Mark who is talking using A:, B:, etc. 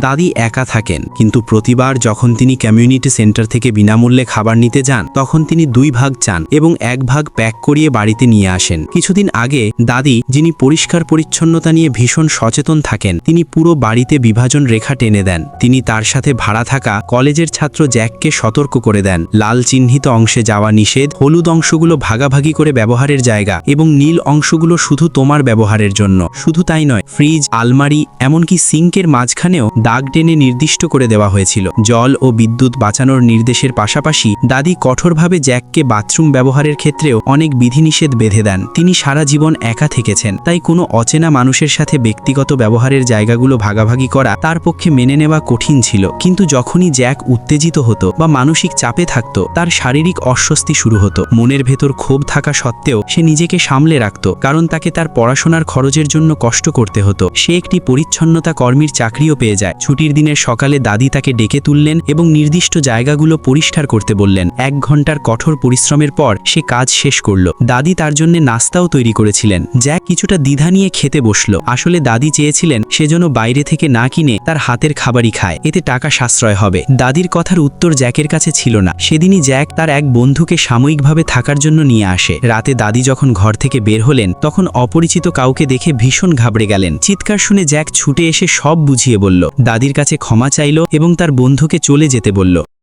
A: দাদি একা থাকেন, কিন্তু প্রতিবার যখন তিনি কমিউনিটি সেন্টার থেকে বিনামূল্যে খাবার নিতে যান তখন তিনি 2 ভাগ চান এবং 1 ভাগ প্যাক করিয়ে বাড়িতে নিয়ে আসেন। কিছুদিন আগে দাদি, যিনি পরিষ্কার পরিচ্ছন্নতা নিয়ে ভীষণ সচেতন থাকেন, তিনি পুরো বাড়িতে বিভাজন রেখা টেনে দেন। তিনি তার সাথে ভাড়া থাকা কলেজের ছাত্র জ্যাককে সতর্ক করে দেন, লাল চিহ্নিত অংশে যাওয়া নিষেধ, হলুদ অংশগুলো ভাগাভাগি করে ব্যবহারের জায়গা এবং নীল অংশগুলো শুধু তোমার ব্যবহারের জন্য। শুধু তাই নয়, ফ্রিজ, আলমারি, এমনকি সিঙ্কের মাঝখানেও দাগ টেনে নির্দিষ্ট করে দেওয়া হয়েছিল। জল ও বিদ্যুৎ বাঁচানোর নির্দেশের পাশাপাশি দাদি কঠোরভাবে জ্যাককে বাথরুম ব্যবহারের ক্ষেত্রেও অনেক বিধিনিষেধ বেঁধে দেন। তিনি সারা জীবন একা থেকেছেন, তাই কোনো অচেনা মানুষের সাথে ব্যক্তিগত ব্যবহারের জায়গাগুলো ভাগাভাগি করা তার পক্ষে মেনে নেওয়া কঠিন ছিল। কিন্তু যখনই জ্যাক উত্তেজিত হতো বা মানসিক চাপে থাকত, তার শারীরিক অস্বস্তি শুরু হতো। মনের ভেতর ক্ষোভ থাকা সত্ত্বেও সে নিজেকে সামলে রাখত, কারণ তাকে তার পড়াশোনার খরচের জন্য কষ্ট করতে হতো। সে একটি পরিচ্ছন্নতা কর্মীর চাকরিও পেয়ে যায়। ছুটির দিনের সকালে দাদি তাকে ডেকে তুললেন এবং নির্দিষ্ট জায়গাগুলো পরিষ্কার করতে বললেন। 1 ঘন্টার কঠোর পরিশ্রমের পর সে কাজ শেষ করল। দাদি তার জন্য নাস্তাও তৈরি করেছিলেন। জ্যাক কিছুটা দ্বিধা নিয়ে খেতে বসল। আসলে দাদি চেয়েছিলেন সে যেন বাইরে থেকে না কিনে তার হাতের খাবারই খায়, এতে টাকা সাশ্রয় হবে। দাদির কথার উত্তর জ্যাকের কাছে ছিল না। সেদিনই জ্যাক তার এক বন্ধুকে সাময়িকভাবে থাকার জন্য নিয়ে আসে। রাতে দাদি যখন ঘর থেকে বের হলেন তখন অপরিচিত কাউকে দেখে ভীষণ ঘাবড়ে গেলেন। চিৎকার শুনে জ্যাক ছুটে এসে সব বুঝিয়ে বলল, দাদির কাছে ক্ষমা চাইল এবং তার বন্ধুকে চলে যেতে বলল।